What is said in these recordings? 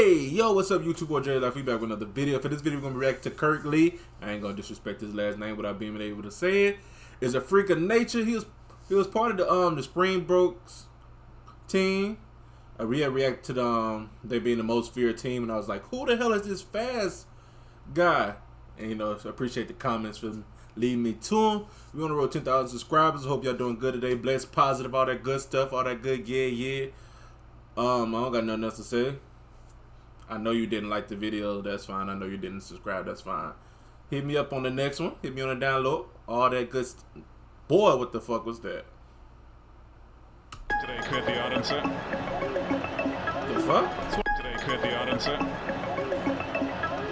Hey, yo, what's up, YouTube? Boy, Jerry Life. We back with another video. For this video, we're gonna react to Kirk Lee. I ain't gonna disrespect his last name without being able to say it. Is a freak of nature. He was part of the Springbrooks team. We had reacted to they being the most feared team, and I was like, who the hell is this fast guy? And so I appreciate the comments from leading me to him. We're on the road 10,000 subscribers. Hope y'all doing good today. Blessed, positive, all that good stuff, all that good, yeah. I don't got nothing else to say. I know you didn't like the video, that's fine. I know you didn't subscribe, that's fine. Hit me up on the next one. Hit me on the download. All that good boy, what the fuck was that? Today could the Arendse. The fuck? Today could the Arendse.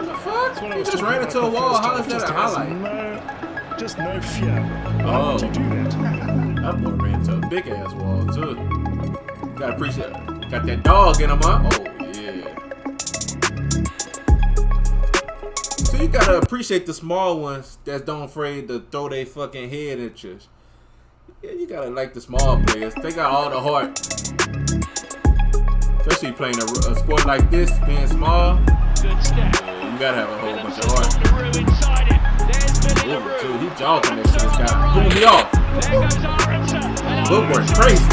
The fuck? You just ran into a wall. How is that a highlight? Just no fear. Why would you do that? That boy ran into a big ass wall too. Gotta appreciate it. Got that dog in him, huh? Oh yeah. So you gotta appreciate the small ones that don't afraid to throw their fucking head at you. Yeah, you gotta like the small players. They got all the heart. Especially playing a sport like this, being small. Yeah, you gotta have a whole bunch of heart. Ooh, dude, he jogging next to this guy. Boom, he off. Footwork crazy.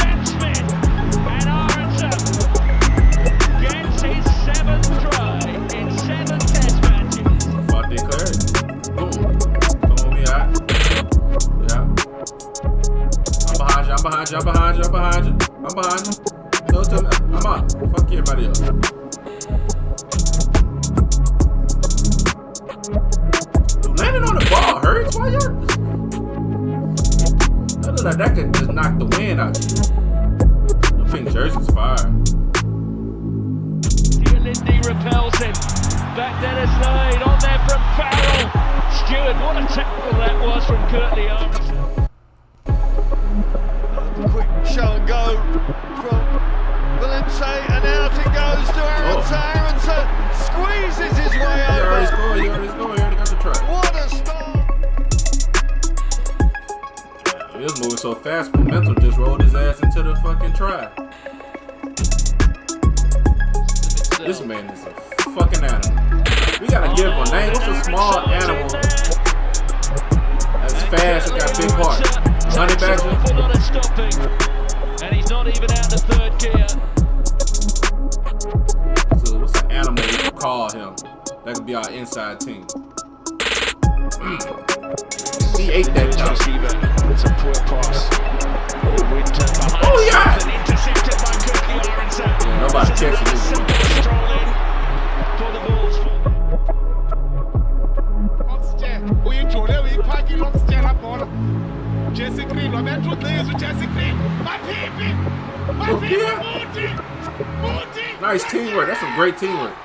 I'm behind you. So I'm out. Fuck everybody else. Landing on the ball hurts. Why y'all? That look like that could just knock the wind out of you. The pink jersey's fire. Lindy repels him. Back Dennis Slade on there from Farrell. Stewart, what a tackle that was from Curtly Arendse. Quick show and go from Arendse, and out it goes to Arendse. Arendse squeezes his way over. He already scored. He already got the try. What a start! He was moving so fast, Momentum just rolled his ass into the fucking try. This man is a fucking animal. We gotta give him a name. What's a small animal that's fast and got big heart? Honey badger? And he's not even out the third gear. So what's an animal we can call him? That could be our inside team. He ate that dog. It's a poor pass. Oh yeah! Intercepted by Curtly Arendse. Yeah, nobody catching this one. For the balls. Jesse Green, wat ben je doen? Jesse Green, my baby, Nice teamwork. That's some great teamwork.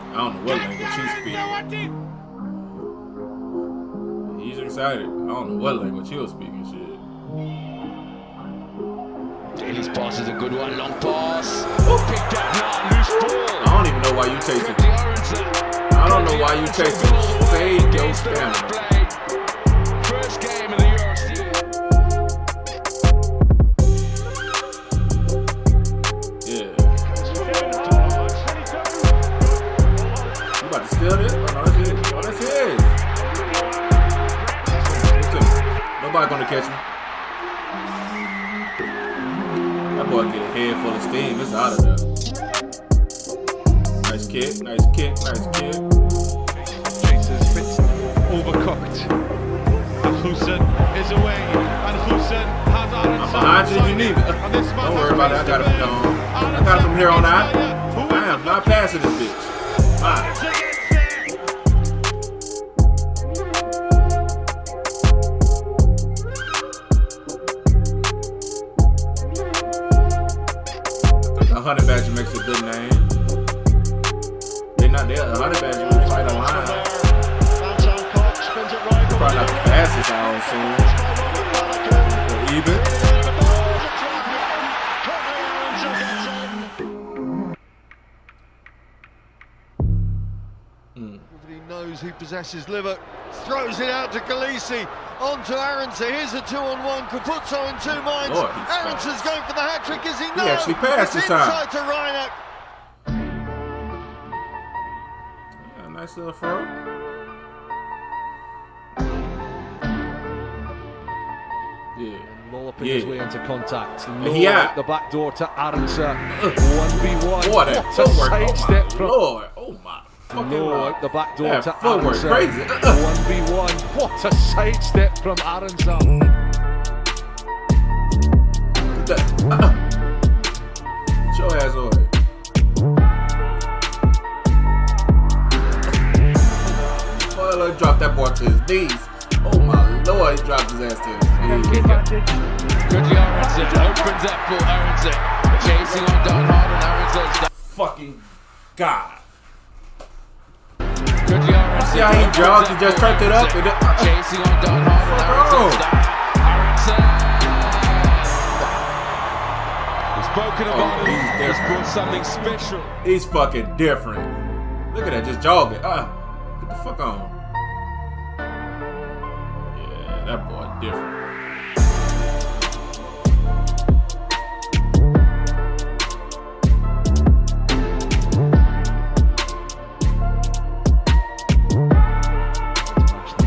I don't know what language he's speaking. He's excited. I don't know what language he was speaking. Shit. Daly's pass is a good one. Long pass. Picked up now. Loose ball. I don't even know why you chasing. I don't know why you chasing. Save your stamina. First game in the Euro. Yeah. You about to steal this? Oh, no, that's his. Oh, that's his. Nobody gonna catch me. That boy get a head full of steam. It's out of there. Nice kick. Jesus fits overcooked. And Hussein is away. And Hussein has Arendse. I'm behind you if you need me. Don't worry about it. I got it from here on out. I am not passing this bitch. Fine. A honey badger makes a good name. They're not there. A honey badger will fight a lion. Probably not the fastest, I don't assume. Or even. Everybody knows who possesses liver. Throws it out to Khaleesi. On to Arendse. Here's a 2-on-1. Capuzzo in 2 minds. Lord, Arendse's going for the hat-trick. Is he? No. He actually passed this time. Inside to Reinach. A nice little throw. Yeah. Lolloping his way into contact. He out. The back door to Arendse. 1v1. What a footwork. sidestep from Lord. Oh my fucking Lord. out the back door That to footwork, Arendse. crazy. 1v1. What a sidestep from Arendse. Get your ass over here. Well, drop that boy to his knees. Oh my Lord, he dropped his ass to his knees. Quickly Arendse opens up for Arendse. Chasing on down hard and Arendse is Fucking God. Quickly Arendse. See how he jogged? He just turned it up. Chasing on down hard and Arendse. He's spoken about it. He's brought something special. He's fucking different. Look at that, just jogging. Get the fuck on. Yeah, that boy different.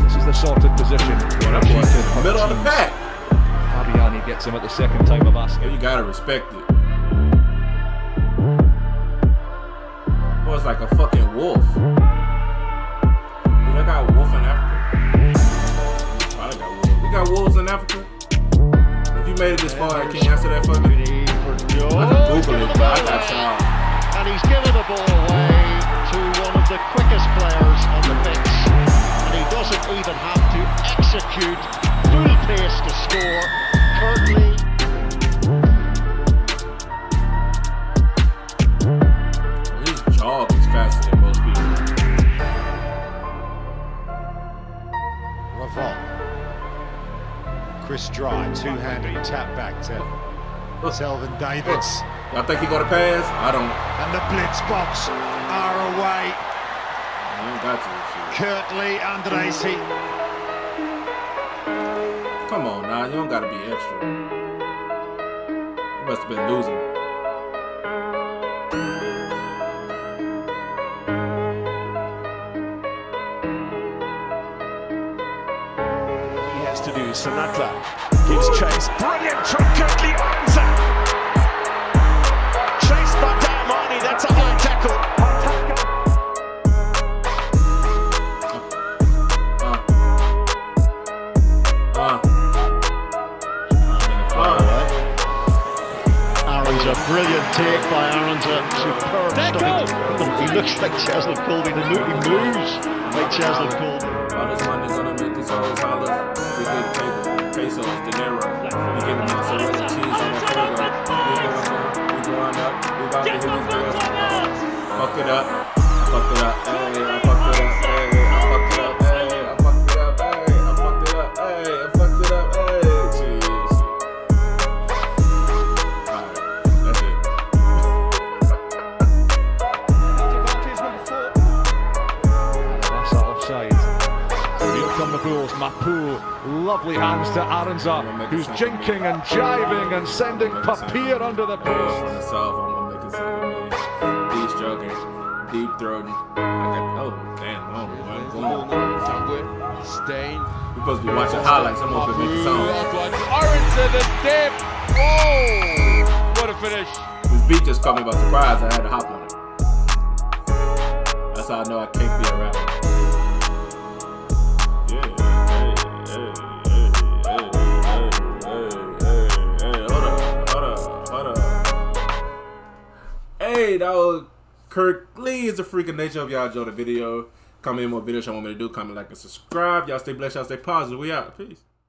This is the sorted position. That boy middle of the pack. Fabiani gets him at the second time of asking. You gotta respect it. Boy, it's like a fucking wolf. Dude, I got a wolf in Africa. Probably got wolves. We got wolves in Africa. If you made it this far, can you answer that for me? I can Google it, but I got y'all. And he's given the ball away to one of the quickest players on the pitch. And he doesn't even have to execute full pace to score. Curtly. His jog is faster than most people. Ravon. Chris Dry, two-handed tap back to Selvin Davids. Y'all think he gonna pass? I don't. And the blitz box are away. I ain't got to. Curtly Arendse. Come on now, you don't gotta be extra. You must have been losing. He has to do. Sinatra gives chase. Brilliant from Curtly Arendse. Chased by Diamani. That's a high tackle. Arendse, a brilliant take by Arendse. Superb stuff. He looks like Cheslin Colby. The move, he moves like Cheslin Colby. All this money gonna make these hoes holler. We get paper, pesos, dinero. We get the mozzarella cheese on the burger. We going up. We about to hit these girls. Fuck it up. I fucked it up. Hey, I fucked it up. Hey, I fucked it up. Hey, I fucked it up. Hey, I fucked it up. Hey, I fucked it up. Hey, jeez. Alright, that's it. That's that offside. Here come the Bulls. Mapu, lovely hands to Arendse, who's jinking and jiving and sending Papier under the From post. the south, I'm gonna make it something, man. Deep stroking, deep throating. Oh, damn, I don't know where I'm going. Stain. We're supposed to be watching highlights. I'm gonna make it sound. Arendse the dip. Oh, what a finish. This beat just caught me by surprise. I had to hop on it. That's how I know I can't be a rapper. Yeah. Hey. Hold up. Hey, that was Kirk Lee. Is the freaking nature of y'all enjoy the video. Comment in more videos y'all want me to do. Comment, like, and subscribe. Y'all stay blessed. Y'all stay positive. We out. Peace.